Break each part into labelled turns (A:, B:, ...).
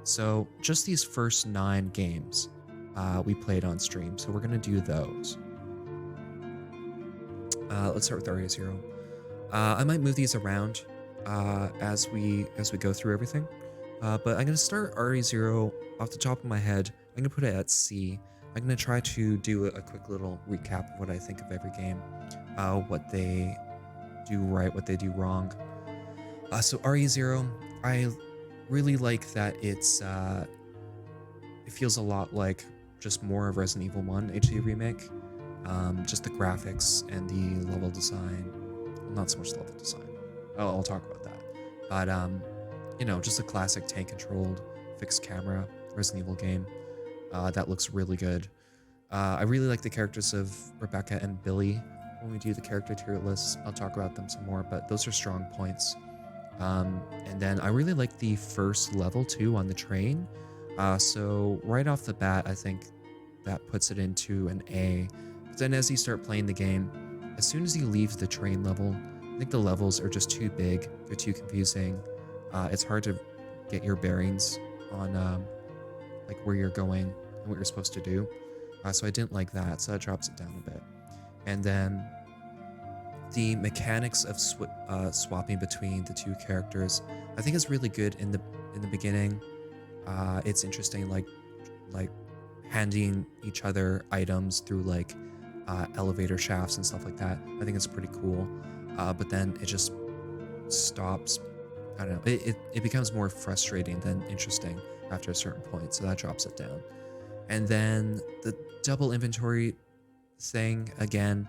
A: So just these first 9 games we played on stream. So we're gonna do those. Let's start with Aria Zero. I might move these around as we go through everything. But I'm gonna start Aria Zero off the top of my head. I'm gonna put it at C. I'm gonna try to do a quick little recap of what I think of every game, what they do right, what they do wrong. So RE0, I really like that it feels a lot like just more of Resident Evil 1 HD remake. Just the graphics and the level design, well, not so much the level design. I'll talk about that. But you know, just a classic tank-controlled fixed camera Resident Evil game that looks really good. I really like the characters of Rebecca and Billy. When we do the character tier list, I'll talk about them some more, but those are strong points. And then I really like the first level too on the train. So right off the bat, I think that puts it into an A. But then as you start playing the game, as soon as you leave the train level, I think the levels are just too big. They're too confusing. It's hard to get your bearings on like where you're going and what you're supposed to do. So I didn't like that, so that drops it down a bit. And then the mechanics of swapping between the two characters, I think is really good in the beginning. It's interesting, like handing each other items through like elevator shafts and stuff like that. I think it's pretty cool. But then it just stops. I don't know. It becomes more frustrating than interesting after a certain point, so that drops it down. And then the double inventory thing, again,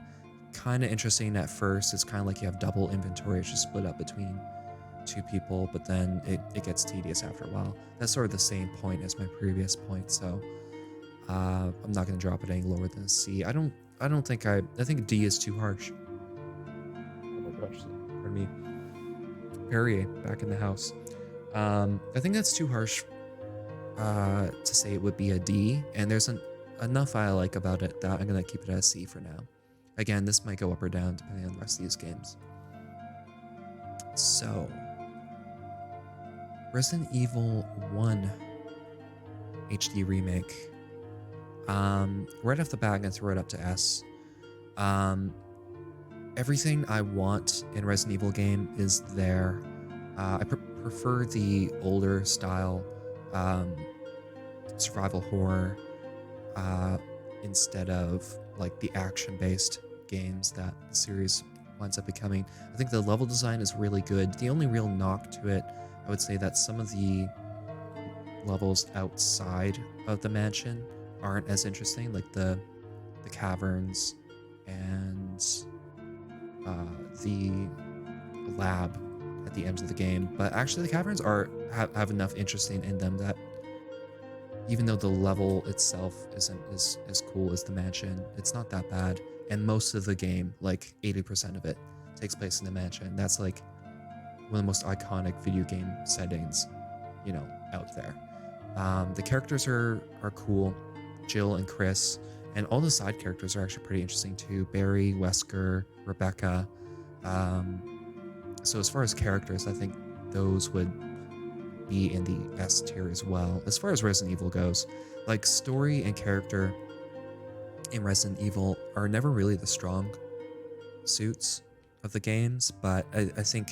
A: kind of interesting at first. It's kind of like you have double inventory. It's just split up between 2 people, but then it gets tedious after a while. That's sort of the same point as my previous point, so I'm not going to drop it any lower than C. I think D is too harsh. Oh my gosh, pardon me. Perrier back in the house. I think that's too harsh to say it would be a D, and there's enough I like about it that I'm going to keep it as C for now. Again, this might go up or down depending on the rest of these games. So, Resident Evil 1 HD remake. Right off the bat, I'm gonna throw it up to S. Everything I want in Resident Evil game is there. I prefer the older style survival horror instead of like the action-based games that the series winds up becoming. I think the level design is really good. The only real knock to it, I would say that some of the levels outside of the mansion aren't as interesting, like the caverns and the lab at the end of the game. But actually the caverns have enough interesting in them that even though the level itself isn't as cool as the mansion, it's not that bad. And most of the game, like 80% of it, takes place in the mansion. That's like one of the most iconic video game settings, you know, out there. The characters are cool, Jill and Chris, and all the side characters are actually pretty interesting too. Barry, Wesker, Rebecca. So as far as characters, I think those would be in the S tier as well. As far as Resident Evil goes, like story and character in Resident Evil are never really the strong suits of the games, but I think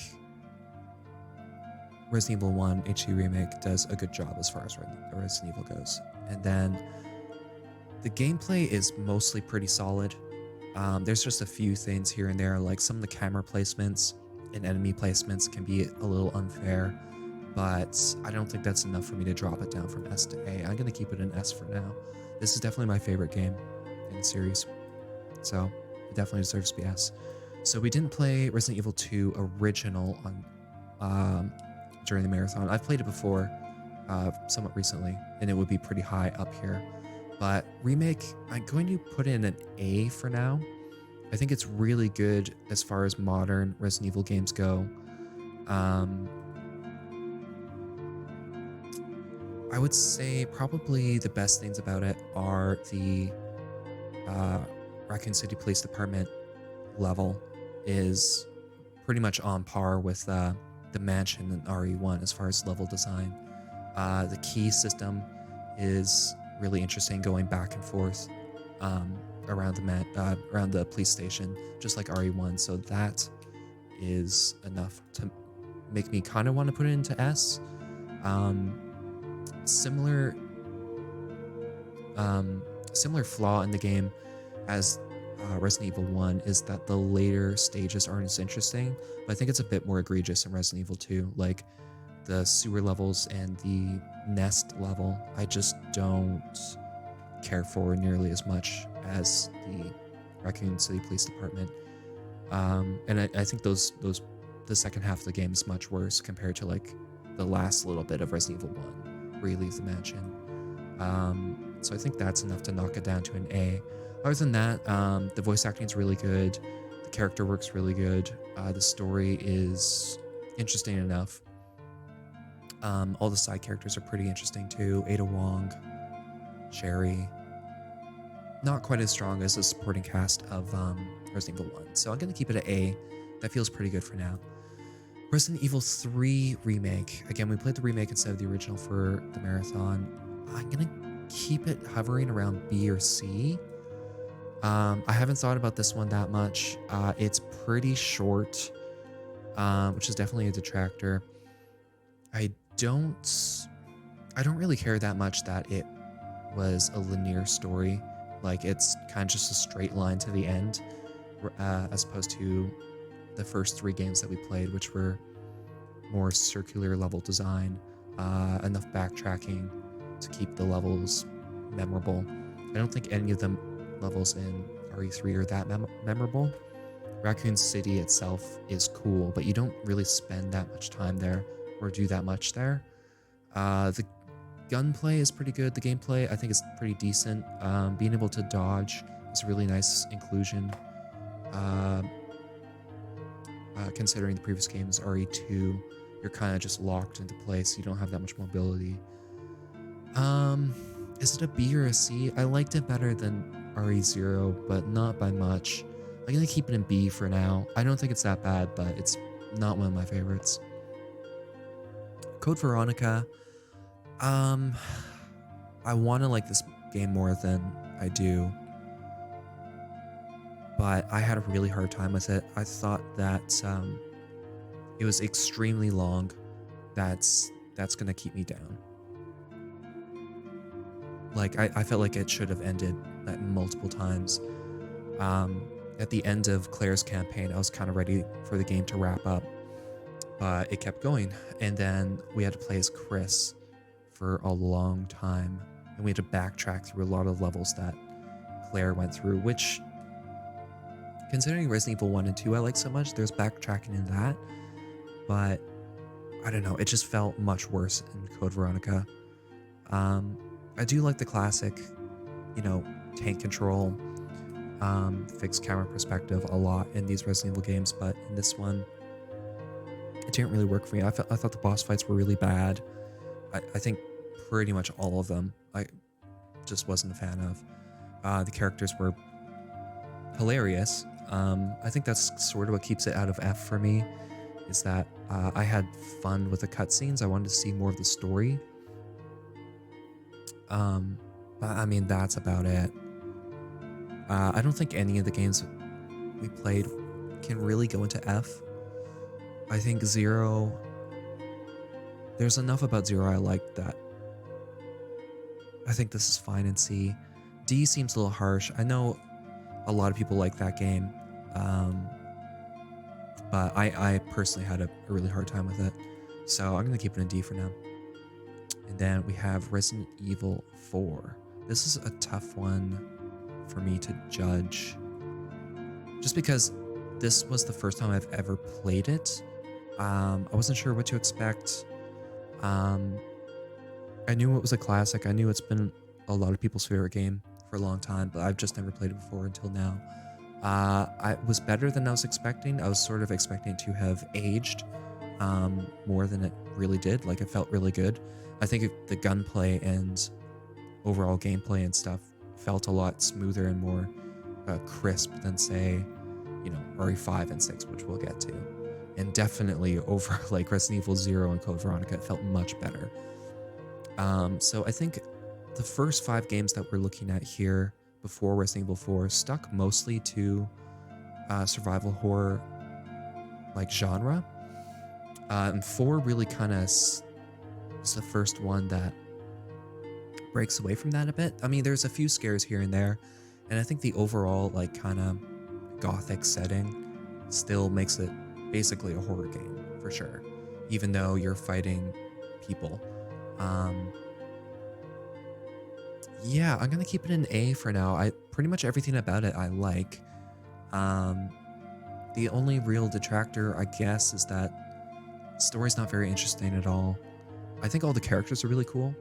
A: Resident Evil 1 HD Remake does a good job as far as Resident Evil goes. And then the gameplay is mostly pretty solid. There's just a few things here and there, like some of the camera placements and enemy placements can be a little unfair, but I don't think that's enough for me to drop it down from S to A. I'm going to keep it an S for now. This is definitely my favorite game in the series, so it definitely deserves to be S. So we didn't play Resident Evil 2 original on during the marathon. I've played it before, somewhat recently, and it would be pretty high up here. But remake, I'm going to put in an A for now. I think it's really good as far as modern Resident Evil games go. I would say probably the best things about it are the Raccoon City Police Department level is pretty much on par with the mansion in RE1 as far as level design. The key system is really interesting, going back and forth around around the police station, just like RE1. So that is enough to make me kind of want to put it into S. Um, similar similar flaw in the game as Resident Evil 1 is that the later stages aren't as interesting, but I think it's a bit more egregious in Resident Evil 2. Like the sewer levels and the nest level, I just don't care for nearly as much as the Raccoon City Police Department. And I think the second half of the game is much worse compared to like the last little bit of Resident Evil 1 where you leave the mansion. So I think that's enough to knock it down to an A. Other than that, the voice acting is really good. The character work's really good. The story is interesting enough. All the side characters are pretty interesting too. Ada Wong, Sherry. Not quite as strong as the supporting cast of Resident Evil 1. So I'm going to keep it at A. That feels pretty good for now. Resident Evil 3 Remake. Again, we played the remake instead of the original for the marathon. I'm going to keep it hovering around B or C. I haven't thought about this one that much. It's pretty short, which is definitely a detractor. I don't really care that much that it was a linear story. Like it's kind of just a straight line to the end, as opposed to the first 3 games that we played, which were more circular level design, enough backtracking to keep the levels memorable. I don't think any of the levels in RE3 are that memorable. Raccoon City itself is cool, but you don't really spend that much time there or do that much there. The gunplay is pretty good. The gameplay, I think, is pretty decent. Being able to dodge is a really nice inclusion. Considering the previous games, RE2, you're kind of just locked into place. You don't have that much mobility. Is it a B or a C? I liked it better than RE0, but not by much. I'm gonna keep it in B for now. I don't think it's that bad, but it's not one of my favorites. Code Veronica. I want to like this game more than I do, but I had a really hard time with it. I thought that it was extremely long. That's gonna keep me down. Like I felt like it should have ended multiple times. At the end of Claire's campaign, I was kind of ready for the game to wrap up, but it kept going. And then we had to play as Chris for a long time, and we had to backtrack through a lot of levels that Claire went through, which, considering Resident Evil 1 and 2 I like so much, there's backtracking in that, but I don't know, it just felt much worse in Code Veronica. I do like the classic, tank control, fixed camera perspective a lot in these Resident Evil games, but in this one, it didn't really work for me. I thought the boss fights were really bad. I think pretty much all of them I just wasn't a fan of. The characters were hilarious. I think that's sort of what keeps it out of F for me, is that I had fun with the cutscenes. I wanted to see more of the story. But I mean, that's about it. I don't think any of the games we played can really go into F. I think 0... There's enough about 0 I like that I think this is fine in C. D seems a little harsh. I know a lot of people like that game, but I personally had a really hard time with it. So I'm going to keep it in D for now. And then we have Resident Evil 4. This is a tough one for me to judge, just because this was the first time I've ever played it. I wasn't sure what to expect. I knew it was a classic. I knew it's been a lot of people's favorite game for a long time, but I've just never played it before until now. It was better than I was expecting. I was sort of expecting it to have aged more than it really did. Like, it felt really good. I think the gunplay and overall gameplay and stuff felt a lot smoother and more crisp than, say, RE5 and 6, which we'll get to. And definitely over like Resident Evil 0 and Code Veronica, it felt much better. So I think the first 5 games that we're looking at here before Resident Evil 4 stuck mostly to survival horror like genre. And 4 really kind of is the first one that breaks away from that a bit. I mean, there's a few scares here and there, and I think the overall like kind of gothic setting still makes it basically a horror game for sure, even though you're fighting people. Um, yeah, I'm gonna keep it an A for now. I pretty much everything about it I like. Um, the only real detractor, I guess, is that the story's not very interesting at all. I think all the characters are really cool.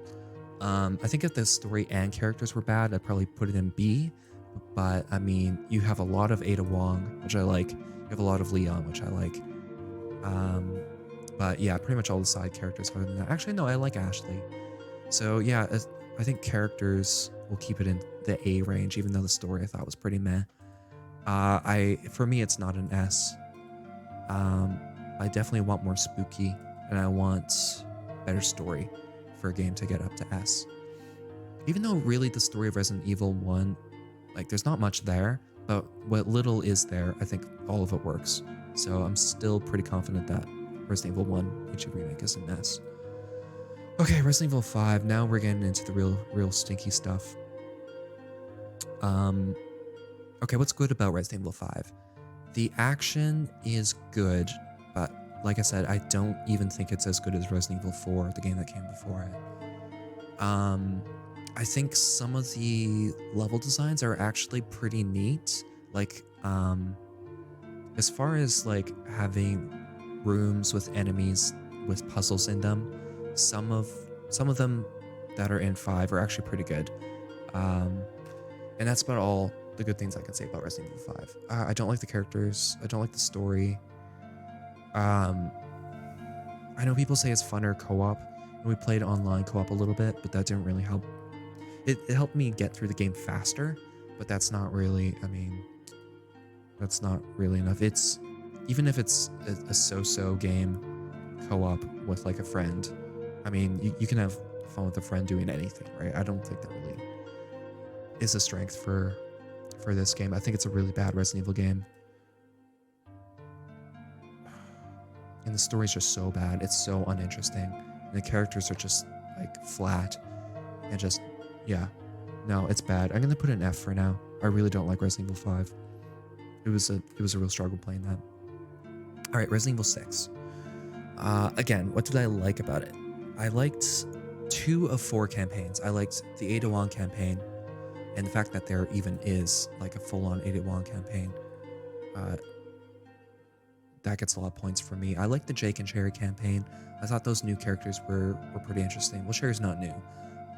A: I think if the story and characters were bad, I'd probably put it in B. But I mean, you have a lot of Ada Wong, which I like. You have a lot of Leon, which I like. Um, but yeah, pretty much all the side characters other than that. Actually, no, I like Ashley. So yeah, I think characters will keep it in the A range, even though the story I thought was pretty meh. For me, it's not an S. Um, I definitely want more spooky, and I want better story for a game to get up to S. Even though really the story of Resident Evil 1, like there's not much there, but what little is there, I think all of it works. So I'm still pretty confident that Resident Evil 1 HD Remake is an S. Okay, Resident Evil 5, now we're getting into the real stinky stuff. Okay, what's good about Resident Evil 5? The action is good, but like I said, I don't even think it's as good as Resident Evil 4, the game that came before it. I think some of the level designs are actually pretty neat. Like, as far as like having rooms with enemies with puzzles in them, some of them that are in 5 are actually pretty good. And that's about all the good things I can say about Resident Evil 5. I don't like the characters. I don't like the story. I know people say it's funner co-op, and we played online co-op a little bit, but that didn't really help. It helped me get through the game faster, but that's not really, I mean, that's not really enough. It's, even if it's a so-so game co-op with like a friend, I mean, you can have fun with a friend doing anything, right? I don't think that really is a strength for this game. I think it's a really bad Resident Evil game. And the story's just so bad. It's so uninteresting. And the characters are just like flat and just, yeah. No, it's bad. I'm gonna put an F for now. I really don't like Resident Evil 5. It was a real struggle playing that. All right, Resident Evil 6. Again, what did I like about it? I liked 2 of 4 campaigns. I liked the Ada Wong campaign, and the fact that there even is like a full-on Ada Wong campaign. That gets a lot of points for me. I like the Jake and Sherry campaign. I thought those new characters were pretty interesting. Well, Sherry's not new,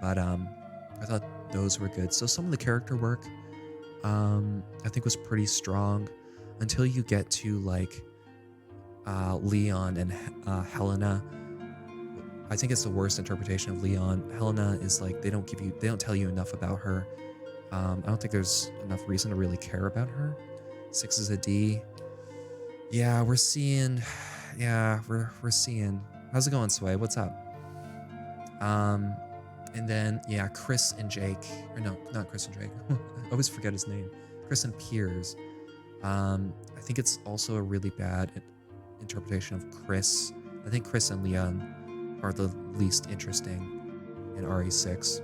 A: but I thought those were good. So some of the character work, I think was pretty strong until you get to like Leon and Helena. I think it's the worst interpretation of Leon. Helena is like they don't tell you enough about her. I don't think there's enough reason to really care about her. 6 is a D. Yeah, we're seeing. We're seeing. How's it going, Sway? What's up? And then yeah, Chris and Jake. Or no, not Chris and Jake. I always forget his name. Chris and Piers. I think it's also a really bad interpretation of Chris. I think Chris and Leon are the least interesting in RE6.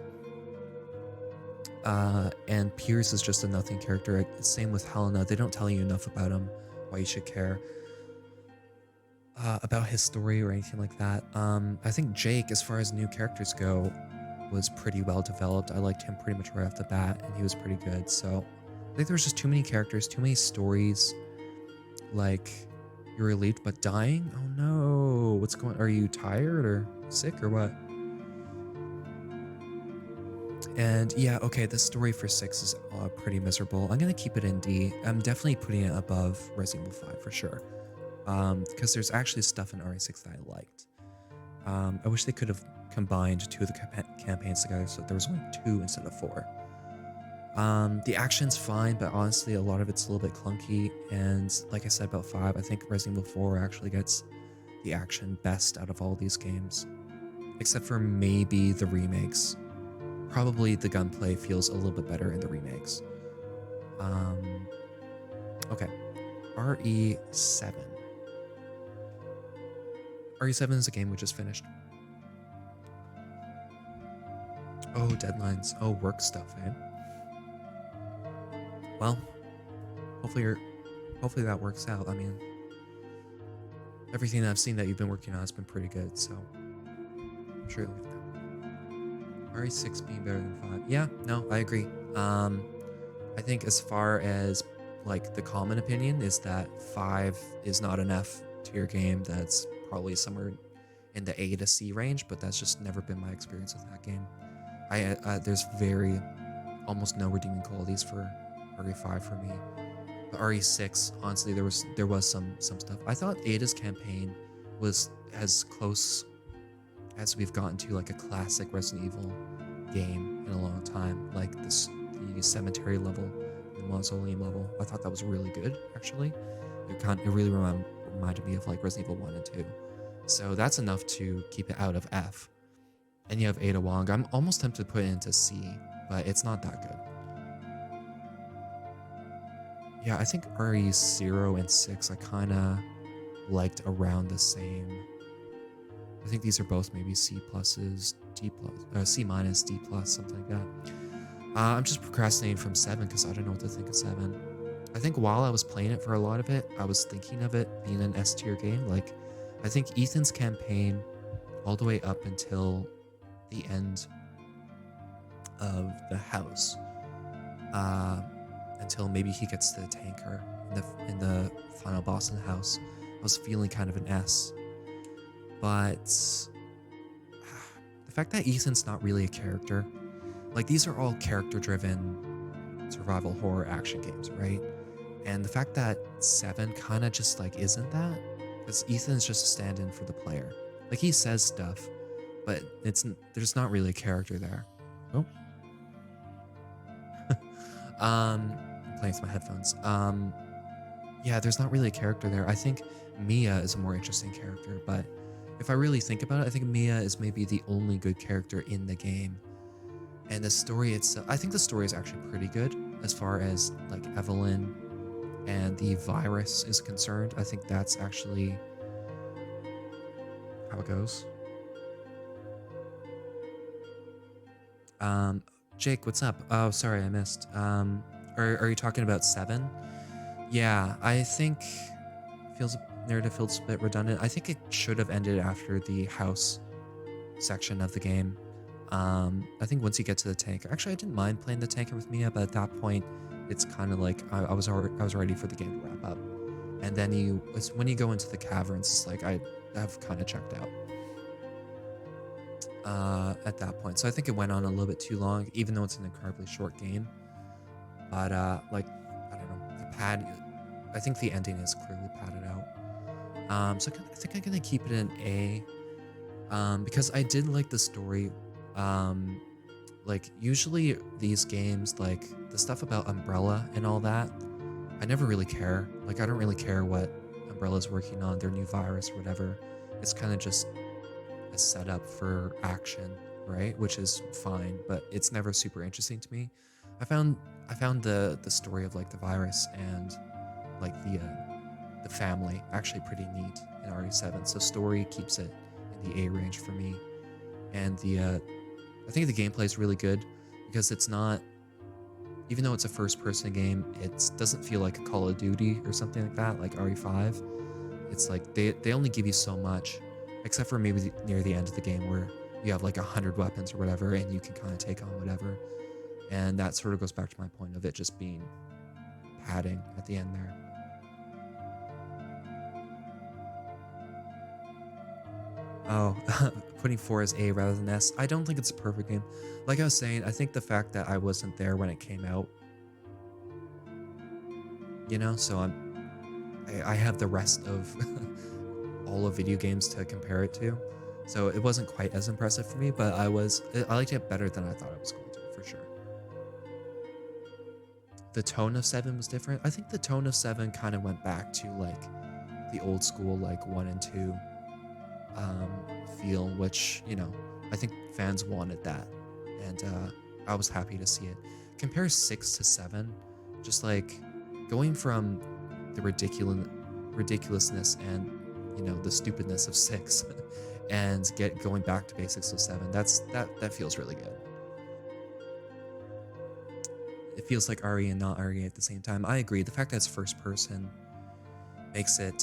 A: And Piers is just a nothing character. Same with Helena. They don't tell you enough about him, why you should care about his story or anything like that. I think Jake, as far as new characters go, was pretty well developed. I liked him pretty much right off the bat, and he was pretty good. So I think there was just too many characters, too many stories. Like, you're relieved but dying? Oh no, what's going on? Are you tired or sick or what? And yeah, okay, the story for 6 is pretty miserable. I'm gonna keep it in D. I'm definitely putting it above Resident Evil 5 for sure. Because there's actually stuff in RE6 that I liked. I wish they could have combined 2 of the campaigns together so there was only 2 instead of 4. The action's fine, but honestly, a lot of it's a little bit clunky. And like I said about 5, I think Resident Evil 4 actually gets the action best out of all these games. except for maybe the remakes. Probably the gunplay feels a little bit better in the remakes. Okay, RE7. RE7 is a game we just finished. Oh, deadlines. Oh, work stuff, eh? Well, hopefully that works out. I mean, everything that I've seen that you've been working on has been pretty good, so I'm sure you'll get that. RE6 being better than 5. Yeah, no, I agree. I think as far as like the common opinion is that 5 is not an F tier game. That's probably somewhere in the A to C range, but that's just never been my experience with that game. There's almost no redeeming qualities for RE5 for me. But RE6, honestly, there was some stuff. I thought Ada's campaign was as close as we've gotten to like a classic Resident Evil game in a long time. Like the cemetery level, the mausoleum level. I thought that was really good, actually. It really reminded me of like Resident Evil 1 and 2. So that's enough to keep it out of F. And you have Ada Wong. I'm almost tempted to put it into C, but it's not that good. Yeah, I think RE0 and 6 I kind of liked around the same. I think these are both maybe C pluses, D plus, C minus, D plus, something like that. I'm just procrastinating from 7 because I don't know what to think of 7. I think while I was playing it for a lot of it, I was thinking of it being an S tier game. Like, I think Ethan's campaign all the way up until the end of the house, until maybe he gets to the tanker in the final boss in the house, I was feeling kind of an S. But the fact that Ethan's not really a character, like these are all character-driven survival horror action games, right? And the fact that 7 kind of just like isn't that, because Ethan's just a stand-in for the player. Like he says stuff, but there's not really a character there. Oh. I'm playing with my headphones. Yeah, there's not really a character there. I think Mia is a more interesting character, but if I really think about it, I think Mia is maybe the only good character in the game. And the story itself, I think the story is actually pretty good as far as like Evelyn and the virus is concerned. I think that's actually how it goes. Jake, what's up? Oh, sorry, I missed. Are you talking about 7? Yeah, I think narrative feels a bit redundant. I think it should have ended after the house section of the game. I think once you get to the tank, actually I didn't mind playing the tanker with Mia, but at that point, it's kind of like I was ready for the game to wrap up. And then when you go into the caverns, it's like I have kind of checked out at that point. So I think it went on a little bit too long, even though it's an incredibly short game. But like, I don't know, the pad, I think the ending is clearly padded out. So I think I'm gonna keep it an A, because I did like the story. Like usually these games, like the stuff about Umbrella and all that, I never really care. Like I don't really care what Umbrella's working on, their new virus or whatever. It's kind of just a setup for action, right? Which is fine, but it's never super interesting to me. I found the story of like the virus and like the family actually pretty neat in RE7. So story keeps it in the A range for me. And I think the gameplay is really good because it's not, even though it's a first-person game, it doesn't feel like a Call of Duty or something like that, like RE5. It's like they only give you so much, except for maybe near the end of the game where you have like 100 weapons or whatever, and you can kind of take on whatever. And that sort of goes back to my point of it just being padding at the end there. Oh, putting 4 as A rather than S. I don't think it's a perfect game. Like I was saying, I think the fact that I wasn't there when it came out, you know, so I have the rest of all of video games to compare it to. So it wasn't quite as impressive for me, but I liked it better than I thought I was going to, for sure. The tone of 7 was different. I think the tone of 7 kind of went back to like the old school, like 1 and 2 feel, which, you know, I think fans wanted that, and I was happy to see it. Compare 6 to 7, just like going from the ridiculousness and the stupidness of 6 and going back to basics of 7. That feels really good. It feels like RE and not RE at the same time. I agree. The fact that it's first person makes it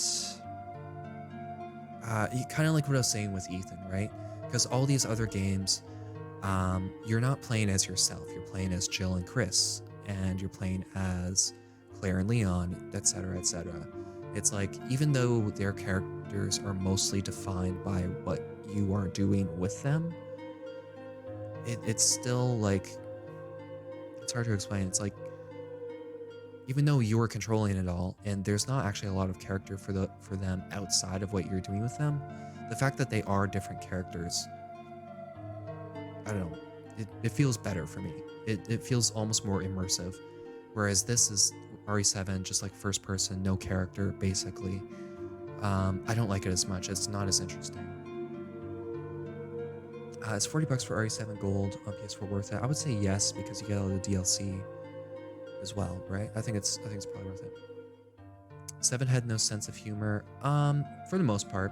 A: kind of like what I was saying with Ethan, right? Because all these other games, you're not playing as yourself. You're playing as Jill and Chris, and you're playing as Claire and Leon, etc., etc. It's like, even though their characters are mostly defined by what you are doing with them, it's still like, it's hard to explain. It's like, even though you're controlling it all, and there's not actually a lot of character for them outside of what you're doing with them, the fact that they are different characters, I don't know, it feels better for me. It feels almost more immersive. Whereas this is RE7, just like first person, no character, basically. I don't like it as much. It's not as interesting. It's $40 for RE7 Gold on PS4 worth it? I would say yes, because you get all the DLC as well, right? I think it's probably worth it. 7 had no sense of humor. For the most part.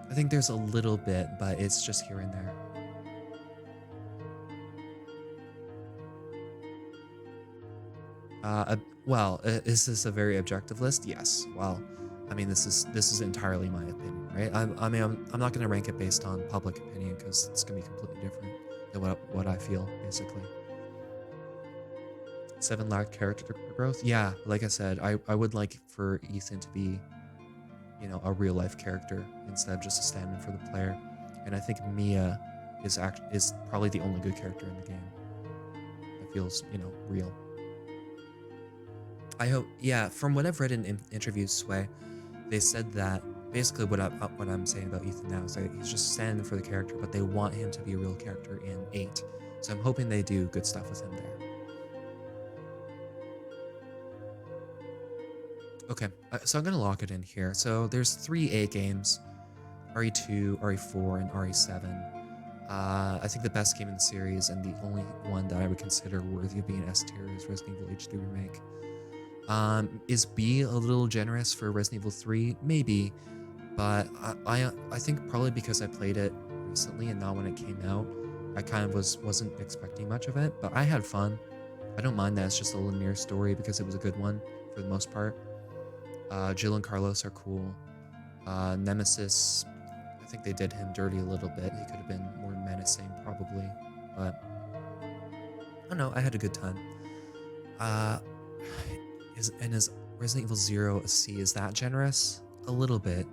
A: I think there's a little bit, but it's just here and there. Well, is this a very objective list? Yes. Well, I mean, this is entirely my opinion, right? I mean, I'm not gonna rank it based on public opinion, because it's gonna be completely different than what I feel, basically. 7 lacked character growth. Yeah, like I said, I would like for Ethan to be, a real life character instead of just a stand-in for the player. And I think Mia is probably the only good character in the game that feels, real. I hope, yeah, from what I've read in interviews, Sway, they said that basically what I'm saying about Ethan now is that he's just standing for the character, but they want him to be a real character in 8. So I'm hoping they do good stuff with him there. Okay, so I'm gonna lock it in here. So there's 3 A games, RE2, RE4, and RE7. I think the best game in the series, and the only one that I would consider worthy of being S tier, is Resident Evil HD Remake. Is B a little generous for Resident Evil 3? Maybe, but I think probably because I played it recently and not when it came out, I kind of wasn't expecting much of it, but I had fun. I don't mind that it's just a linear story because it was a good one for the most part. Jill and Carlos are cool. Nemesis, I think they did him dirty a little bit. He could have been more menacing, probably, but I don't know. I had a good time. Is Resident Evil 0 a C? Is that generous? A little bit.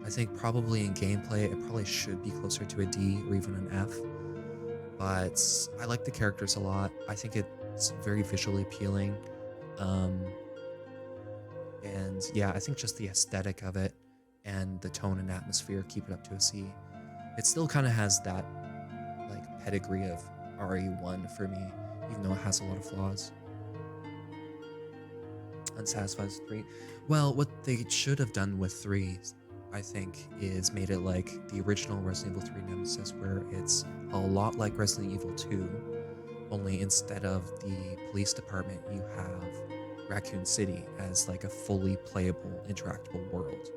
A: I think probably in gameplay, it probably should be closer to a D or even an F. But I like the characters a lot. I think it's very visually appealing. And yeah, I think just the aesthetic of it and the tone and atmosphere keep it up to a C. It still kind of has that like pedigree of RE1 for me, even though it has a lot of flaws. Unsatisfied with 3. Well, what they should have done with 3, I think, is made it like the original Resident Evil 3 Nemesis, where it's a lot like Resident Evil 2, only instead of the police department, you have Raccoon City as like a fully playable, interactable world.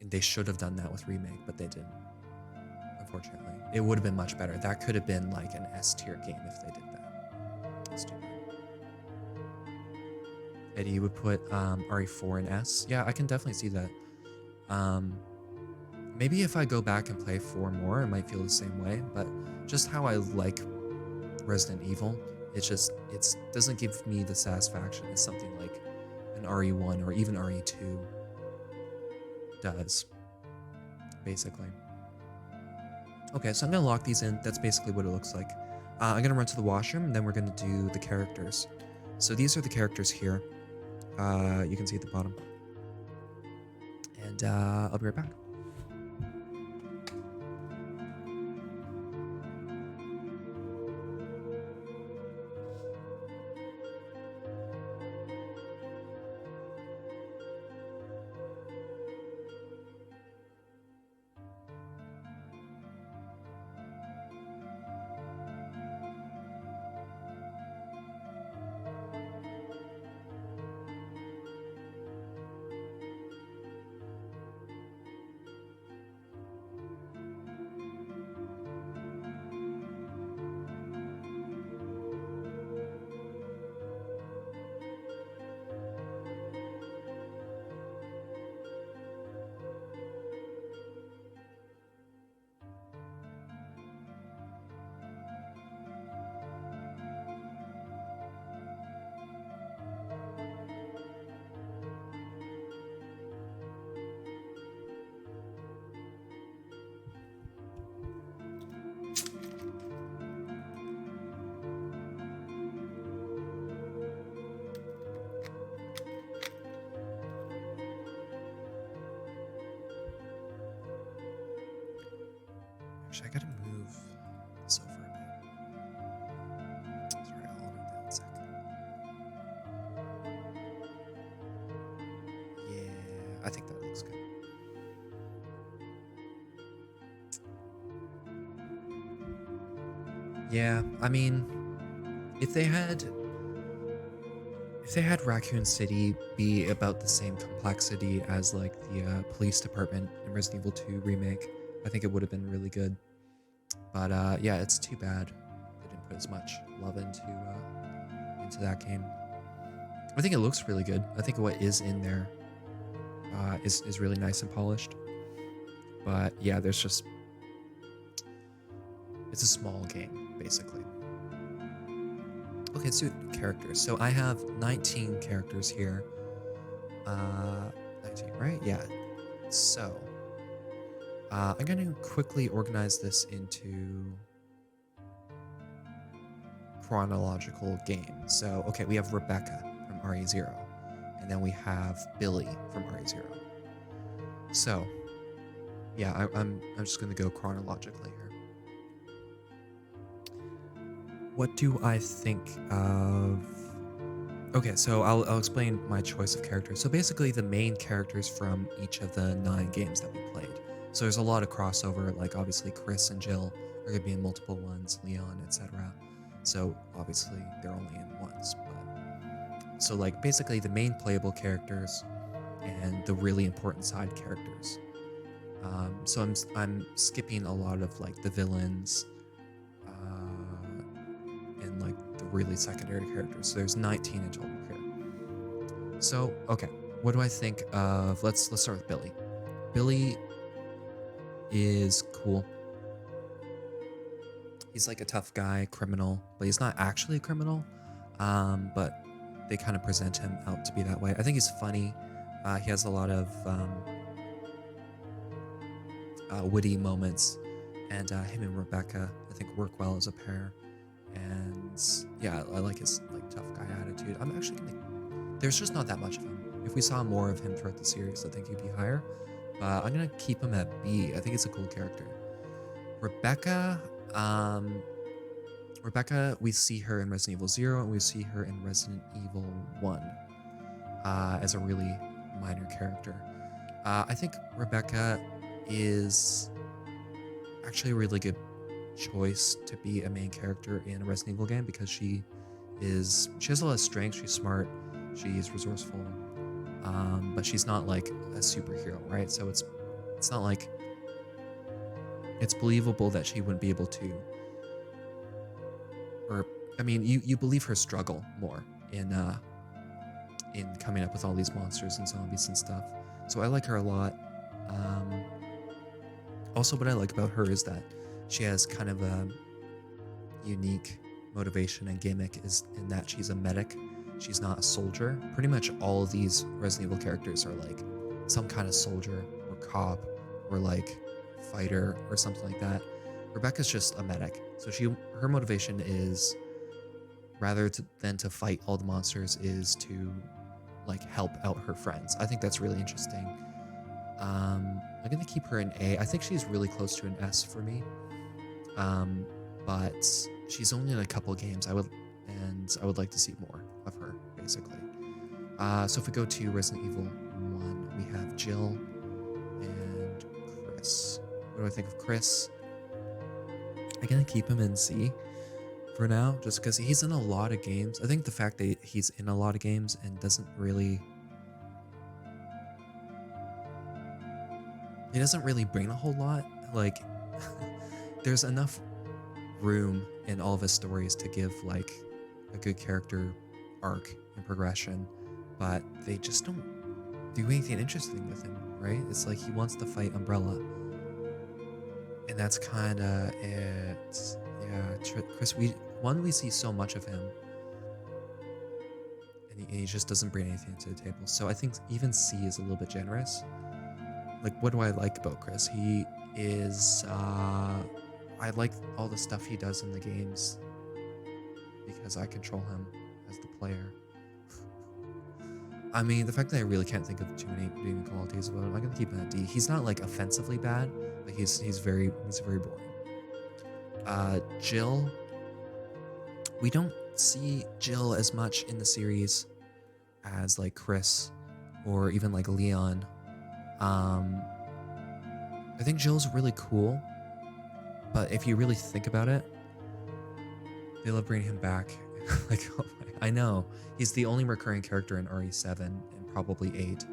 A: They should have done that with Remake, but they didn't, unfortunately. It would have been much better. That could have been like an S tier game if they did that. That's too bad. Eddie, you would put RE4 in S? Yeah, I can definitely see that. Maybe if I go back and play 4 more, it might feel the same way, but just how I like Resident Evil, it doesn't give me the satisfaction as something like an RE1 or even RE2 does, basically. Okay, so I'm gonna lock these in. That's basically what it looks like. I'm gonna run to the washroom, and then we're gonna do the characters. So these are the characters here. You can see at the bottom. And I'll be right back. Actually, I gotta move this over a bit. Sorry, I'll hold it down a sec. Yeah, I think that looks good. Yeah, I mean, if they had Raccoon City be about the same complexity as like the police department in Resident Evil 2 remake, I think it would have been really good. But yeah, it's too bad they didn't put as much love into that game. I think it looks really good. I think what is in there is really nice and polished. But yeah, it's a small game basically. Okay, let's do characters. So I have 19 characters here. 19, right? Yeah. So I'm going to quickly organize this into chronological games. So, okay, we have Rebecca from RE0, and then we have Billy from RE0. So, yeah, I'm just going to go chronologically here. What do I think of... Okay, so I'll explain my choice of characters. So basically the main characters from each of the 9 games that we played. So there's a lot of crossover, like obviously Chris and Jill are going to be in multiple ones, Leon, etc. So obviously they're only in once, but... So like basically the main playable characters and the really important side characters. So I'm skipping a lot of like the villains, and like the really secondary characters. So there's 19 in total here. So okay, what do I think of? Let's start with Billy. Billy is cool. He's like a tough guy, criminal, but he's not actually a criminal. But they kind of present him out to be that way. I think he's funny. He has a lot of witty moments, and him and Rebecca, I think, work well as a pair. And yeah, I like his like tough guy attitude. I'm actually gonna... There's just not that much of him. If we saw more of him throughout the series, I think he'd be higher. But I'm gonna keep him at B. I think he's a cool character. Rebecca, we see her in Resident Evil 0 and we see her in Resident Evil 1 as a really minor character. I think Rebecca is actually a really good choice to be a main character in a Resident Evil game because she has a lot of strength, she's smart, she's resourceful, but she's not like a superhero, right? So it's not like it's believable that she wouldn't be able to, or I mean, you believe her struggle more in coming up with all these monsters and zombies and stuff. So I like her a lot. Also, what I like about her is that she has kind of a unique motivation and gimmick is in that she's a medic. She's not a soldier. Pretty much all of these Resident Evil characters are like some kind of soldier or cop or like fighter or something like that. Rebecca's just a medic. So her motivation is than to fight all the monsters is to like help out her friends. I think that's really interesting. I'm gonna keep her in A. I think she's really close to an S for me. But she's only in a couple games. I would like to see more of her, basically. So if we go to Resident Evil 1, we have Jill and Chris. What do I think of Chris? I'm gonna keep him in C for now, just because he's in a lot of games. I think the fact that he's in a lot of games and doesn't really bring a whole lot. Like, there's enough room in all of his stories to give like a good character arc and progression, but they just don't do anything interesting with him, right? It's like he wants to fight Umbrella, and that's kind of it. Yeah, Chris, we see so much of him, and he just doesn't bring anything to the table. So I think even C is a little bit generous. Like, what do I like about Chris? He is, I like all the stuff he does in the games because I control him as the player. I mean, the fact that I really can't think of too many redeeming qualities about him, I'm gonna keep him at D. He's not like offensively bad, but he's very boring. Jill, we don't see Jill as much in the series as like Chris or even like Leon. Um, I think Jill's really cool, but if you really think about it, they love bringing him back. Like, oh I know he's the only recurring character in RE7 and probably 8, and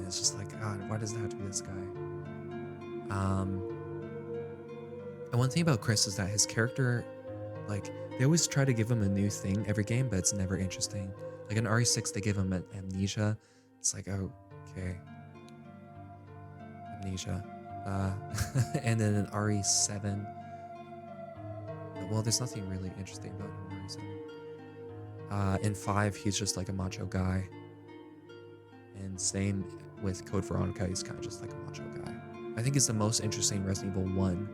A: it's just like, God, why does it have to be this guy? And one thing about Chris is that his character, like, they always try to give him a new thing every game, but it's never interesting. Like in RE6, they give him an amnesia. It's like, oh, okay, amnesia. And then in RE7, well, there's nothing really interesting about him in RE7. In 5, he's just like a macho guy. And same with Code Veronica, he's kind of just like a macho guy. I think it's the most interesting Resident Evil 1.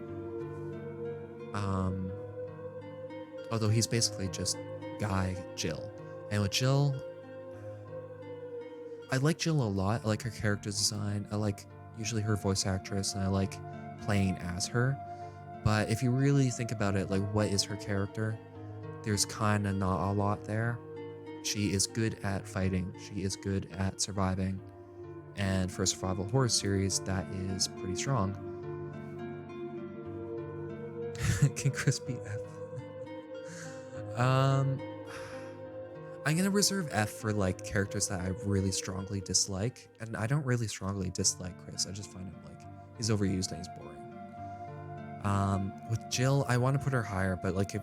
A: Although he's basically just guy Jill. And with Jill, I like Jill a lot. I like her character design. I like usually her voice actress, and I like playing as her. But if you really think about it, like, what is her character? There's kind of not a lot there. She is good at fighting. She is good at surviving. And for a survival horror series, that is pretty strong. Can Chris be F? I'm gonna reserve F for like characters that I really strongly dislike, and I don't really strongly dislike Chris. I just find him like he's overused and he's boring. With Jill, I want to put her higher, but like if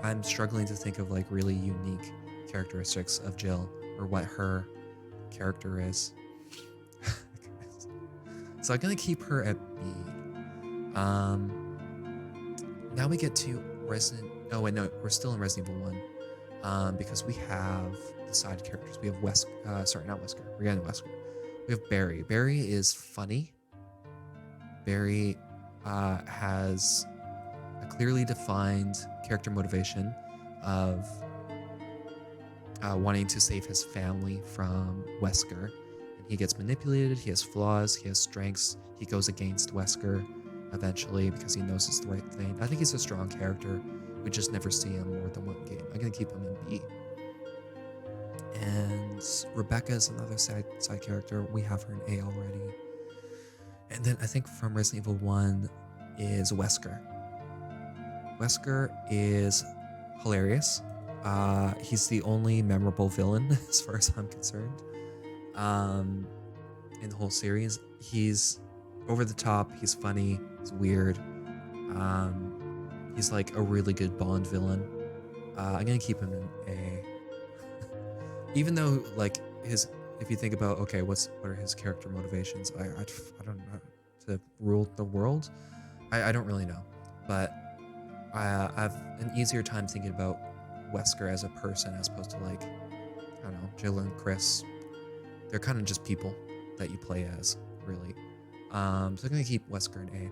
A: I'm struggling to think of like really unique characteristics of Jill or what her character is. So I'm gonna keep her at B. Now we get to Resident. Oh wait, no, we're still in Resident Evil 1. Because we have the side characters. We have sorry, not Wesker. We're getting Wesker. We have Barry. Barry is funny. Barry has a clearly defined character motivation of wanting to save his family from Wesker. And he gets manipulated, he has flaws, he has strengths. He goes against Wesker eventually because he knows it's the right thing. I think he's a strong character. We just never see him more than one game. I'm gonna keep him in B. And Rebecca is another side character. We have her in A already. And then I think from Resident Evil 1 is Wesker. Wesker is hilarious. He's the only memorable villain as far as I'm concerned. In the whole series, he's over the top. He's funny. He's weird. He's like a really good Bond villain. I'm gonna keep him in A. Even though like if you think about, okay, what are his character motivations? I don't know, to rule the world. I don't really know, but I have an easier time thinking about Wesker as a person as opposed to like, I don't know, Jill and Chris. They're kind of just people that you play as, really. So I'm gonna keep Wesker in A.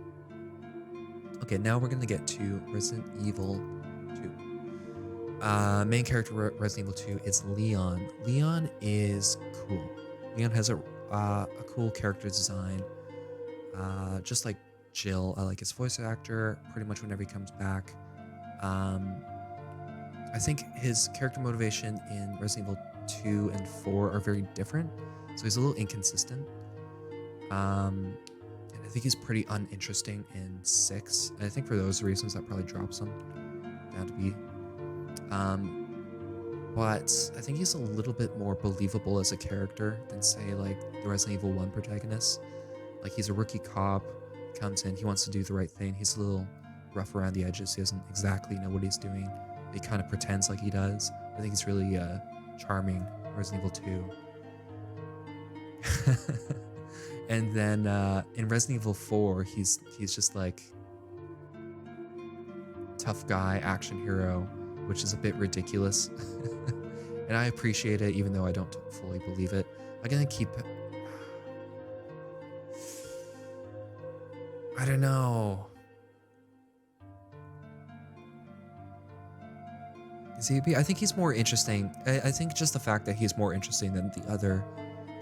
A: Okay, now we're gonna get to Resident Evil 2. Main character Resident Evil 2 is Leon. Leon is cool. Leon has a cool character design. Just like Jill, I like his voice actor pretty much whenever he comes back. I think his character motivation in Resident Evil 2 and 4 are very different, so he's a little inconsistent. And I think he's pretty uninteresting in 6, and I think for those reasons that probably drops him down to B. But I think he's a little bit more believable as a character than, say, like the Resident Evil 1 protagonist. Like, he's a rookie cop, comes in, he wants to do the right thing, he's a little rough around the edges, he doesn't exactly know what he's doing, but he kind of pretends like he does. I think he's really charming, Resident Evil 2. And then in Resident Evil 4, he's just like tough guy, action hero, which is a bit ridiculous. And I appreciate it, even though I don't fully believe it. I'm gonna keep it. I don't know. Is he a B? I think he's more interesting. I think just the fact that he's more interesting than the other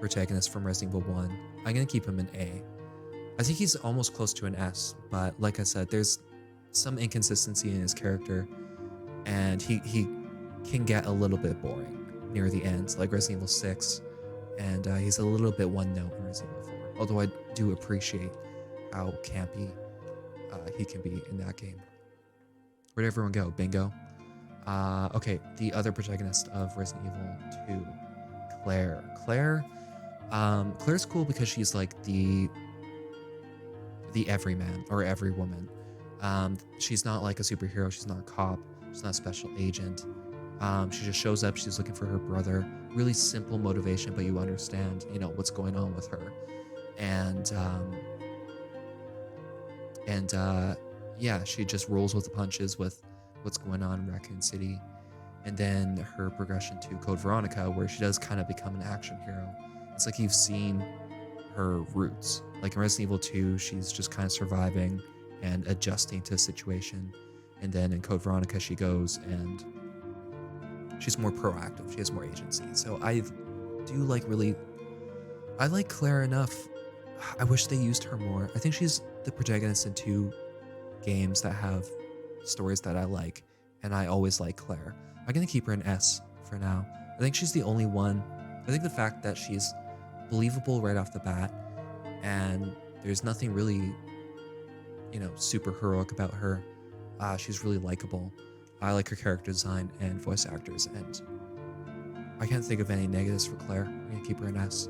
A: protagonist from Resident Evil 1. I'm gonna keep him in A. I think he's almost close to an S, but like I said, there's some inconsistency in his character, and he can get a little bit boring near the end, like Resident Evil 6, and he's a little bit one note in Resident Evil 4. Although I do appreciate how campy he can be in that game. Where'd everyone go? Bingo. Okay, the other protagonist of Resident Evil 2, Claire. Claire's cool because she's like the everyman or every woman. She's not like a superhero. She's not a cop. She's not a special agent. She just shows up. She's looking for her brother. Really simple motivation, but you understand, what's going on with her. Yeah, she just rolls with the punches with what's going on in Raccoon City. And then her progression to Code Veronica, where she does kind of become an action hero. It's like you've seen her roots. Like in Resident Evil 2, she's just kind of surviving and adjusting to the situation. And then in Code Veronica, she goes and she's more proactive. She has more agency. So I like Claire enough. I wish they used her more. I think she's the protagonist in 2 games that have stories that I like, and I always like Claire. I'm gonna keep her an S for now. I think she's the only one. I think the fact that she's believable right off the bat, and there's nothing really, super heroic about her. She's really likable. I like her character design and voice actors, and I can't think of any negatives for Claire. I'm gonna keep her an S.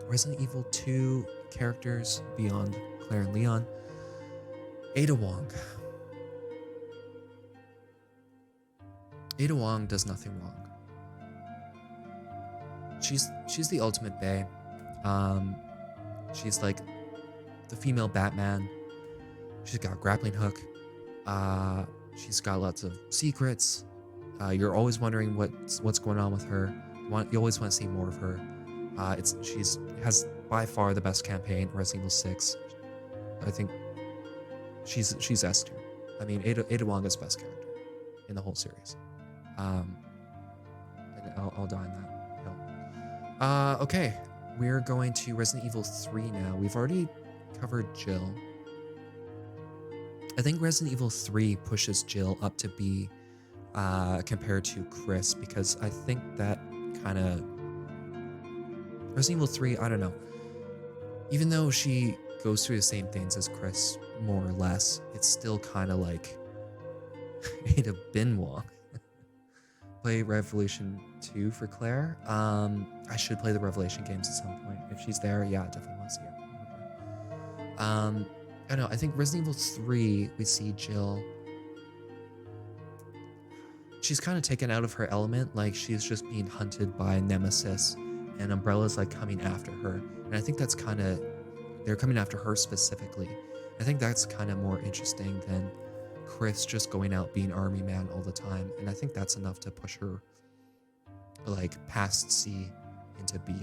A: Resident Evil 2 characters beyond Claire and Leon. Ada Wong. Ada Wong does nothing wrong. She's the ultimate bae. She's like the female Batman. She's got a grappling hook. She's got lots of secrets. You're always wondering what's going on with her. You always want to see more of her. She's has by far the best campaign, Resident Evil 6. I think she's S2. I mean, Ada Wong is the best character in the whole series. And I'll die on that hill. Okay, we're going to Resident Evil 3 now. We've already covered Jill. I think Resident Evil 3 pushes Jill up to B compared to Chris, because I think that kind of... Resident Evil 3, I don't know. Even though she goes through the same things as Chris, more or less, it's still kind of like Ada Bin Wong. Play Revolution 2 for Claire. I should play the Revelation games at some point. If she's there, yeah, I definitely want to see her. I don't know, I think Resident Evil 3, we see Jill. She's kind of taken out of her element, like she's just being hunted by Nemesis, and Umbrella's like coming after her. And I think that's kind of, they're coming after her specifically. I think that's kind of more interesting than Chris just going out being army man all the time. And I think that's enough to push her like past C into B.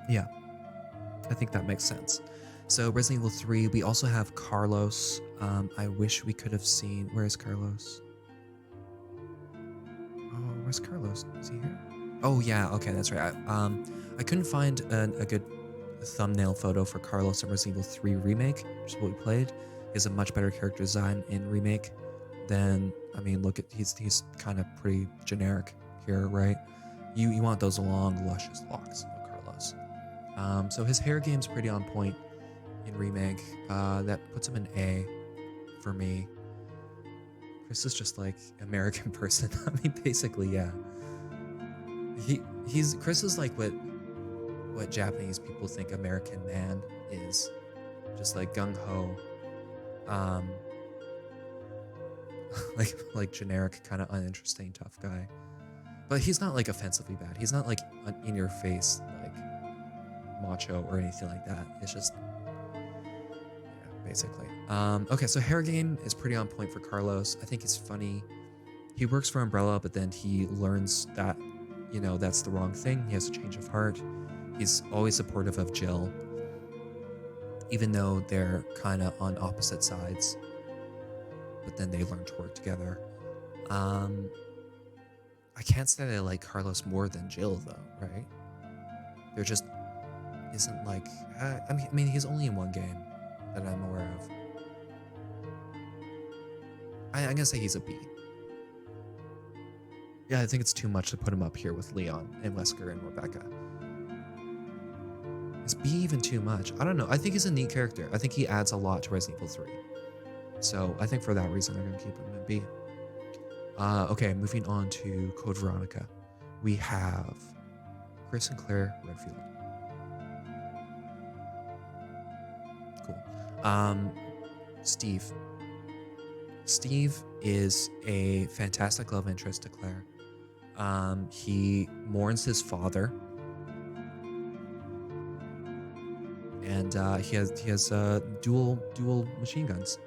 A: Yeah, I think that makes sense. So Resident Evil 3, we also have Carlos. I wish we could have seen, where is Carlos? Oh, where's Carlos? Is he here? Oh yeah, okay, that's right. I couldn't find a good thumbnail photo for Carlos in Resident Evil 3 Remake, which is what we played. He has a much better character design in Remake than, I mean, look at, he's kind of pretty generic here, right? You want those long, luscious locks of Carlos. So his hair game's pretty on point in Remake. That puts him an A for me. Chris is just like American person. I mean, basically, yeah. Chris is like what Japanese people think American man is. Just like gung-ho. Like generic, kind of uninteresting, tough guy. But he's not like offensively bad. He's not like in your face, like macho or anything like that. It's just, yeah, basically. Okay, so hair game is pretty on point for Carlos. I think he's funny. He works for Umbrella, but then he learns that, that's the wrong thing. He has a change of heart. He's always supportive of Jill, even though they're kind of on opposite sides. But then they learn to work together. I can't say that I like Carlos more than Jill, though, right? They're just isn't like, I mean, he's only in one game that I'm aware of. I'm gonna say he's a B. Yeah, I think it's too much to put him up here with Leon and Wesker and Rebecca. Is B even too much? I don't know. I think he's a neat character. I think he adds a lot to Resident Evil 3. So I think for that reason, I'm gonna keep him in B. Okay, moving on to Code Veronica. We have Chris and Claire Redfield. Cool. Steve. Steve is a fantastic love interest to Claire. He mourns his father, and he has dual machine guns.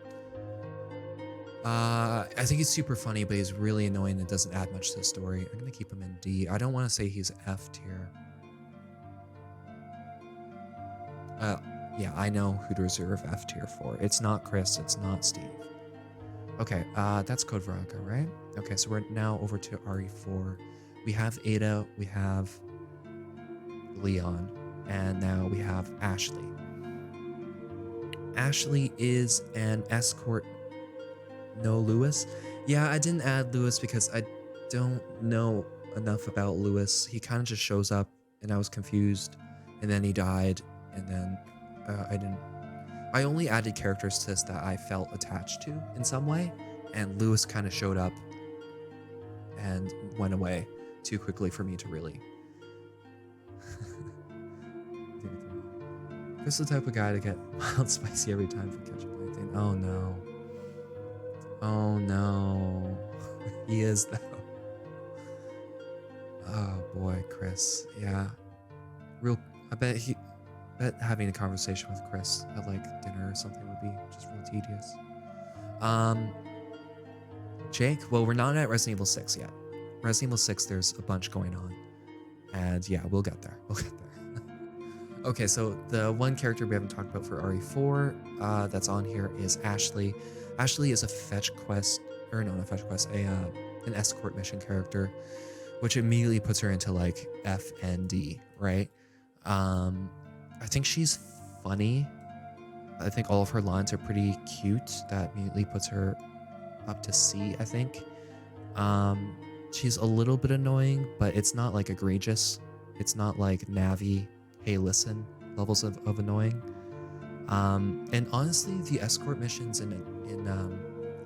A: I think he's super funny, but he's really annoying and doesn't add much to the story. I'm gonna keep him in D. I don't want to say he's F tier. Yeah, I know who to reserve F tier for. It's not Chris, it's not Steve. Okay, that's Code Veronica, right? Okay, so we're now over to RE4. We have Ada, we have Leon, and now we have Ashley. Ashley is an escort. No Lewis? Yeah, I didn't add Lewis because I don't know enough about Lewis. He kind of just shows up and I was confused, and then he died, and then I only added characters to this that I felt attached to in some way, and Lewis kind of showed up and went away too quickly for me to really. Chris is the type of guy to get mild spicy every time for ketchup or anything. Oh no. Oh no. He is though. Oh boy, Chris. Yeah. I bet having a conversation with Chris at like dinner or something would be just real tedious. Jake, well, we're not at Resident Evil 6 yet. Resident Evil 6, there's a bunch going on. And yeah, we'll get there. We'll get there. Okay, so the one character we haven't talked about for RE4 that's on here is Ashley. Ashley is a fetch quest, or no, not fetch quest, an escort mission character, which immediately puts her into like F and D, right? I think she's funny. I think all of her lines are pretty cute. That immediately puts her up to C, I think. She's a little bit annoying, but it's not like egregious. It's not like Navi, hey listen, levels of annoying. And honestly, the escort missions in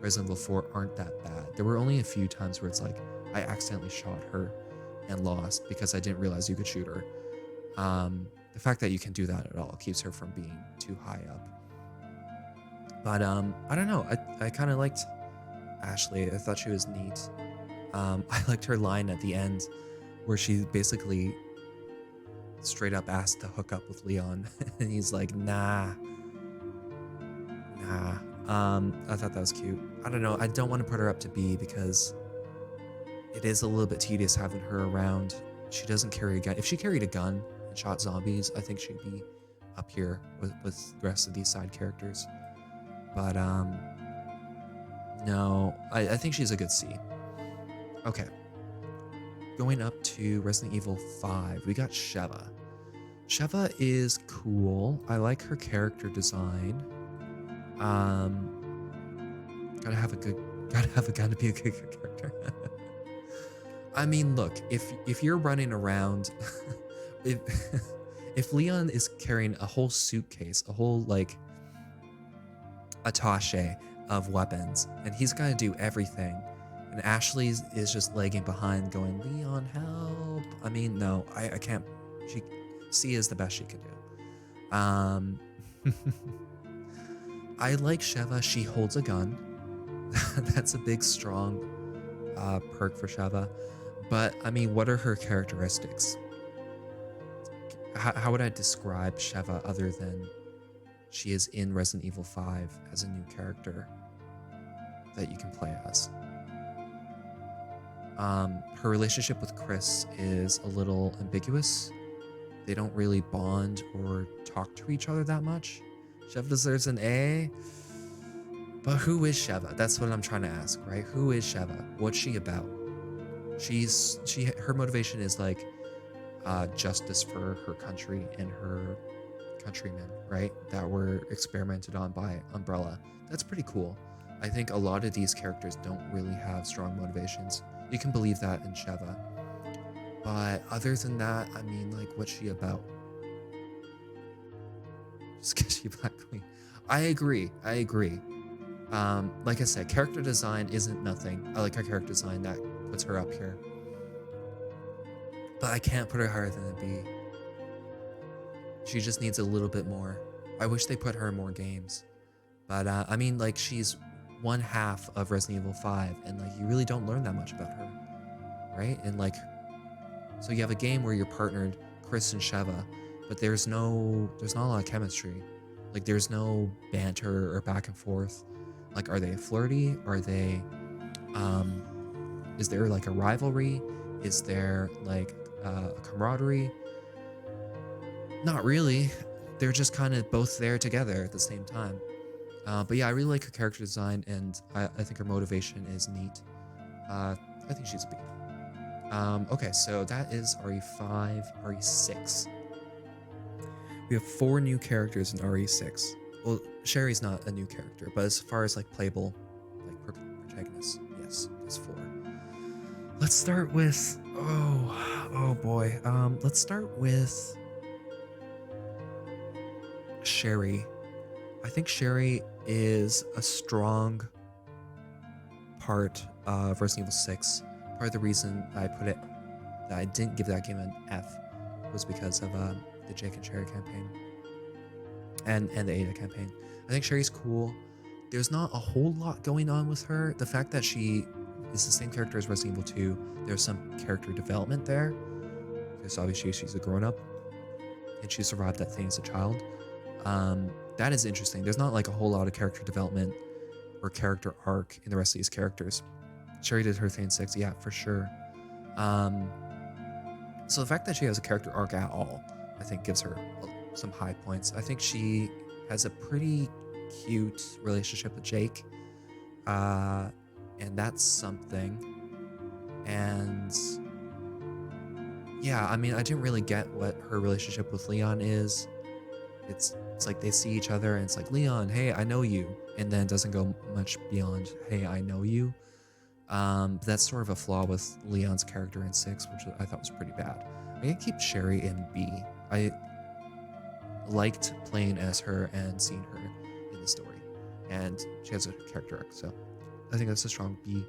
A: Resident Evil 4 aren't that bad. There were only a few times where it's like, I accidentally shot her and lost because I didn't realize you could shoot her. The fact that you can do that at all keeps her from being too high up. But I don't know, I kind of liked Ashley. I thought she was neat. I liked her line at the end where she basically straight up asked to hook up with Leon and he's like, nah. I thought that was cute. I don't know, I don't want to put her up to B because it is a little bit tedious having her around. She doesn't carry a gun. If she carried a gun and shot zombies, I think she'd be up here with the rest of these side characters. But no, I think she's a good C. Okay. Going up to Resident Evil 5, we got Sheva. Sheva is cool. I like her character design. Gotta have a gun to be a good character. I mean, look, if you're running around, if Leon is carrying a whole suitcase, a whole like attaché of weapons, and he's got to do everything, and Ashley is just lagging behind going, Leon, help. I mean, no, I can't. C is the best she can do. I like Sheva. She holds a gun. That's a big, strong perk for Sheva. But, I mean, what are her characteristics? How would I describe Sheva other than she is in Resident Evil 5 as a new character that you can play as? Her relationship with Chris is a little ambiguous. They don't really bond or talk to each other that much. Sheva deserves an A. But who is Sheva? That's what I'm trying to ask, right? Who is Sheva? What's she about? Her motivation is like, justice for her country and her countrymen, right? That were experimented on by Umbrella. That's pretty cool. I think a lot of these characters don't really have strong motivations. You can believe that in Sheva. But other than that, I mean, like, what's she about? Just because she's Black Queen. I agree. Like I said, character design isn't nothing. I like her character design. That puts her up here. But I can't put her higher than a B. She just needs a little bit more. I wish they put her in more games. But I mean, like, she's one half of Resident Evil 5, and like you really don't learn that much about her, right? And like, so you have a game where you're partnered, Chris and Sheva, but there's not a lot of chemistry. Like, there's no banter or back and forth. Like, are they flirty? Are they, is there like a rivalry? Is there like a camaraderie? Not really. They're just kind of both there together at the same time. But yeah, I really like her character design, and I think her motivation is neat. I think she's a B. Okay, so that is RE5, RE6. We have 4 new characters in RE6. Well, Sherry's not a new character, but as far as like playable, like protagonists, yes, there's 4. Let's start with, oh boy. Let's start with Sherry. I think Sherry is a strong part of Resident Evil 6. Part of the reason I put it, that I didn't give that game an F, was because of the Jake and Sherry campaign and the Ada campaign. I think Sherry's cool. There's not a whole lot going on with her. The fact that she is the same character as Resident Evil 2, there's some character development there, because obviously she's a grown-up and she survived that thing as a child. That is interesting. There's not like a whole lot of character development or character arc in the rest of these characters. Sherry did her thing in 6, yeah, for sure. So the fact that she has a character arc at all, I think gives her some high points. I think she has a pretty cute relationship with Jake, and that's something. And yeah, I mean, I didn't really get what her relationship with Leon is. It's like they see each other and it's like, Leon, hey, I know you, and then it doesn't go much beyond, hey, I know you. That's sort of a flaw with Leon's character in 6, which I thought was pretty bad. I can keep Sherry in B. I liked playing as her and seeing her in the story, and she has a character arc, so I think that's a strong B.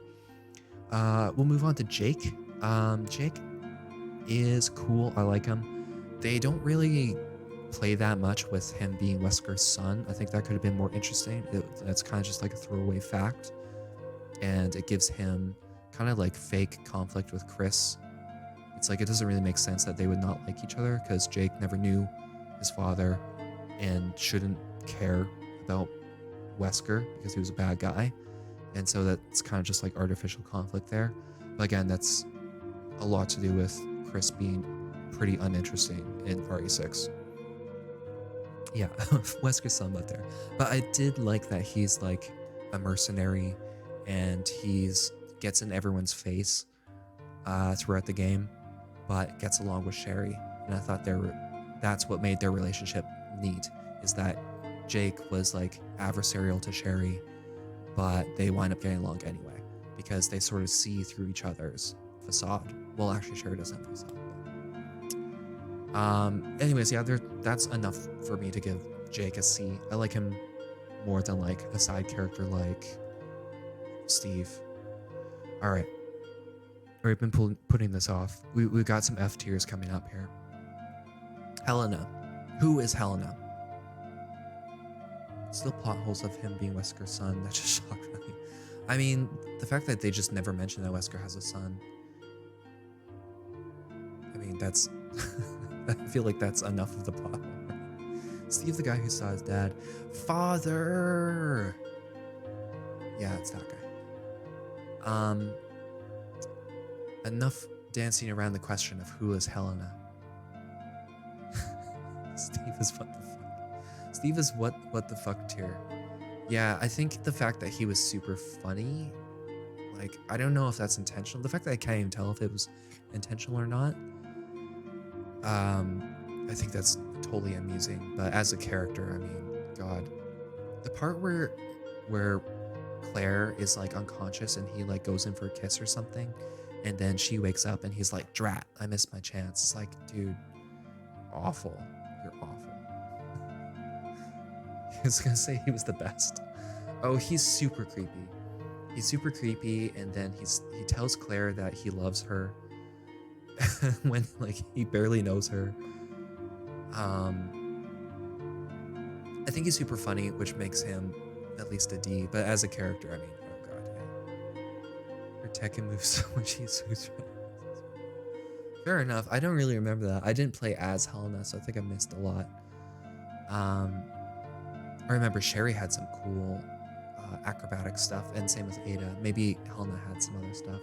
A: We'll move on to Jake. Jake is cool. I like him. They don't really play that much with him being Wesker's son. I think that could have been more interesting. That's kind of just like a throwaway fact, and it gives him kind of like fake conflict with Chris. It's like, it doesn't really make sense that they would not like each other, because Jake never knew his father and shouldn't care about Wesker because he was a bad guy, and so that's kind of just like artificial conflict there. But again, that's a lot to do with Chris being pretty uninteresting in RE6. Yeah, Wesker's son up there. But I did like that he's like a mercenary, and gets in everyone's face throughout the game, but gets along with Sherry. And I thought that's what made their relationship neat, is that Jake was like adversarial to Sherry, but they wind up getting along anyway, because they sort of see through each other's facade. Well, actually, Sherry doesn't have a facade. Anyways, yeah, that's enough for me to give Jake a C. I like him more than like a side character like Steve. All right, we've been putting this off. We got some F tiers coming up here. Helena. Who is Helena? Still plot holes of him being Wesker's son. That just shocked me. I mean, the fact that they just never mentioned that Wesker has a son. I mean, that's... I feel like that's enough of the plot hole. Steve, the guy who saw his dad. Father! Yeah, it's that guy. Enough dancing around the question of who is Helena. Steve is what the fuck. Steve is what the fuck tier. Yeah, I think the fact that he was super funny, like, I don't know if that's intentional. The fact that I can't even tell if it was intentional or not. I think that's totally amusing. But as a character, I mean, God, the part where Claire is like unconscious and he like goes in for a kiss or something, and then she wakes up and he's like, "Drat, I missed my chance." It's like, dude, awful. You're awful. I was gonna say he was the best. Oh, he's super creepy. He's super creepy, and then he tells Claire that he loves her when like he barely knows her. I think he's super funny, which makes him at least a D. But as a character, I mean, oh god, yeah. Her Tekken moves so much Jesus. Fair enough. I don't really remember that. I didn't play as Helena, so I think I missed a lot. I remember Sherry had some cool acrobatic stuff, and same with Ada. Maybe Helena had some other stuff.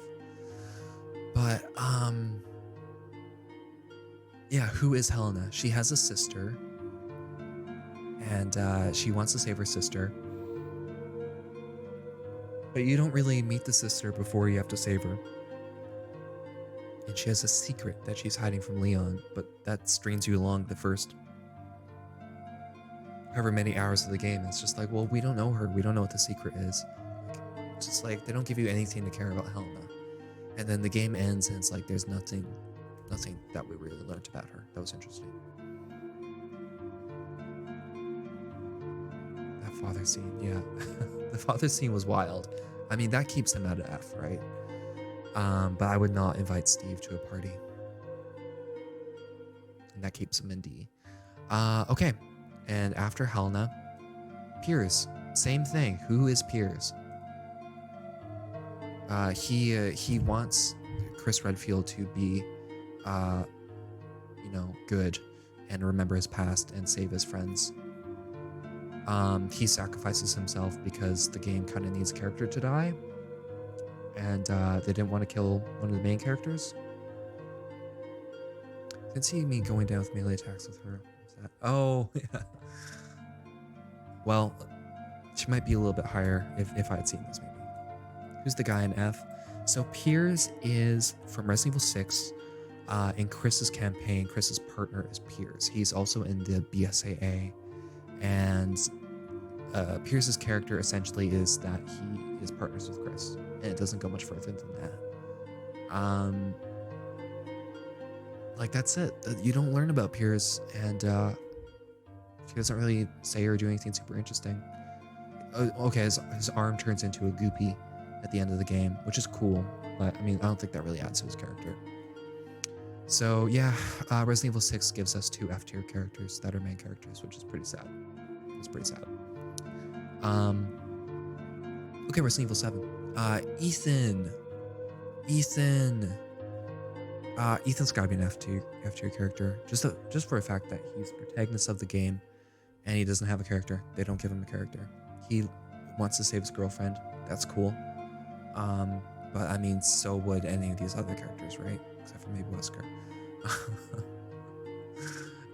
A: But yeah, who is Helena? She has a sister, and she wants to save her sister. But you don't really meet the sister before you have to save her. And she has a secret that she's hiding from Leon, but that strings you along the first however many hours of the game. It's just like, well, we don't know her. We don't know what the secret is. It's just like, they don't give you anything to care about Helena. And then the game ends and it's like, there's nothing that we really learned about her. That was interesting. That father scene, yeah. The father scene was wild. I mean, that keeps him out of F, right? But I would not invite Steve to a party. And that keeps him in D. Okay. And after Helena, Piers. Same thing. Who is Piers? He wants Chris Redfield to be, good and remember his past and save his friends. He sacrifices himself because the game kind of needs a character to die, and they didn't want to kill one of the main characters. Didn't see me going down with melee attacks with her. What's that? Oh, yeah. Well, she might be a little bit higher if I had seen this, maybe. Who's the guy in F? So Piers is from Resident Evil 6. In Chris's campaign, Chris's partner is Piers. He's also in the BSAA. And Pierce's character essentially is that he is partners with Chris. And it doesn't go much further than that. Like, that's it. You don't learn about Pierce, and she doesn't really say or do anything super interesting. Okay, his arm turns into a goopy at the end of the game, which is cool, but I mean, I don't think that really adds to his character. So yeah, Resident Evil 6 gives us 2 F-tier characters that are main characters, which is pretty sad. It's pretty sad. Okay, Resident Evil 7. Ethan. Ethan's gotta be an F-tier character, just for the fact that he's protagonist of the game, and he doesn't have a character. They don't give him a character. He wants to save his girlfriend. That's cool. But I mean, so would any of these other characters, right? Except for maybe Wesker.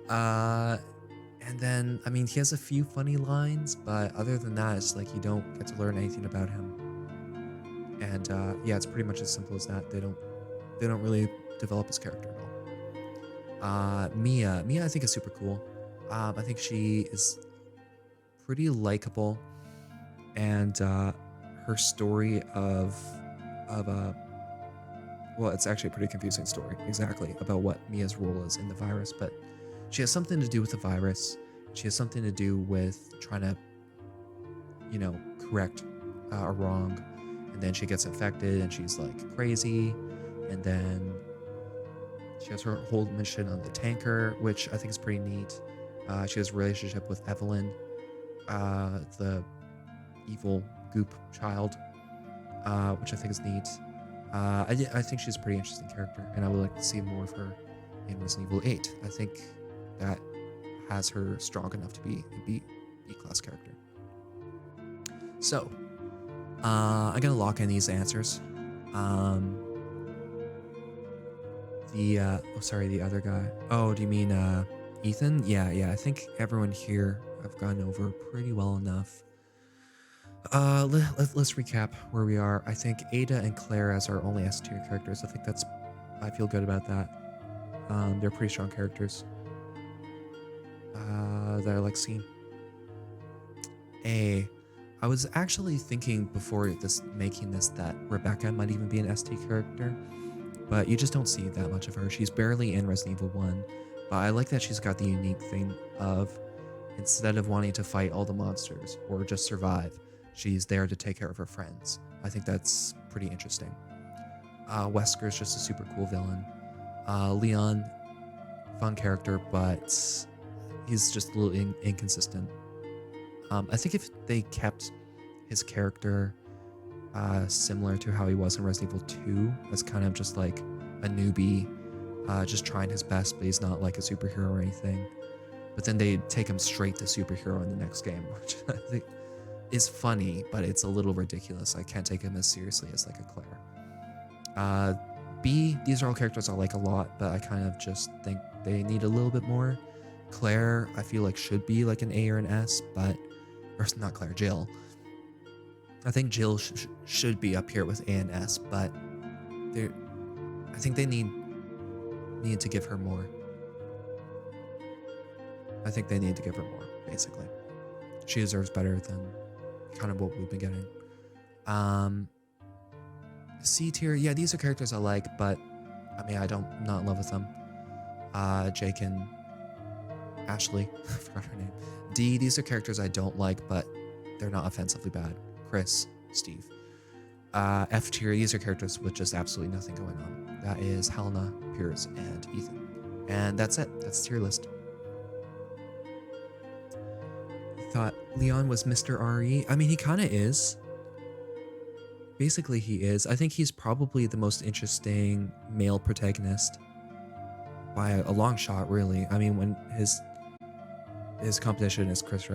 A: And then, I mean, he has a few funny lines, but other than that, it's like you don't get to learn anything about him. And yeah, it's pretty much as simple as that. They don't really develop his character at all. Mia, I think is super cool. I think she is pretty likable, and her story of well, it's actually a pretty confusing story exactly about what Mia's role is in the virus, but she has something to do with the virus. She has something to do with trying to, correct a wrong, and then she gets infected and she's like crazy, and then she has her whole mission on the tanker, which I think is pretty neat. She has a relationship with Evelyn, the evil goop child, which I think is neat. I think she's a pretty interesting character, and I would like to see more of her in Resident Evil 8. I think that has her strong enough to be a B-class character. So, I'm gonna lock in these answers. The other guy. Oh, do you mean Ethan? Yeah. I think everyone here I've gone over pretty well enough. Let's recap where we are. I think Ada and Claire as our only S-tier characters. I feel good about that. They're pretty strong characters that I like seeing. I was actually thinking before this making this that Rebecca might even be an ST character, but you just don't see that much of her. She's barely in Resident Evil 1, but I like that she's got the unique thing of instead of wanting to fight all the monsters or just survive, she's there to take care of her friends. I think that's pretty interesting. Wesker's just a super cool villain. Leon, fun character, but he's just a little inconsistent. I think if they kept his character similar to how he was in Resident Evil 2, as kind of just like a newbie, just trying his best, but he's not like a superhero or anything. But then they take him straight to superhero in the next game, which I think is funny, but it's a little ridiculous. I can't take him as seriously as like a Claire. B, these are all characters I like a lot, but I kind of just think they need a little bit more. Claire, I feel like should be like an A or an S, but, or not Claire, Jill. I think Jill should be up here with A and S, but I think they need to give her more. I think they need to give her more, basically. She deserves better than kind of what we've been getting. C tier, yeah, these are characters I like, but I mean, I'm not in love with them. Jake and Ashley, I forgot her name. D, these are characters I don't like, but they're not offensively bad. Chris, Steve. F tier, these are characters with just absolutely nothing going on. That is Helena, Piers, and Ethan. And that's it. That's the tier list. Thought Leon was Mr. RE. I mean, he kind of is. Basically, he is. I think he's probably the most interesting male protagonist by a long shot, really. I mean, when his competition is Chris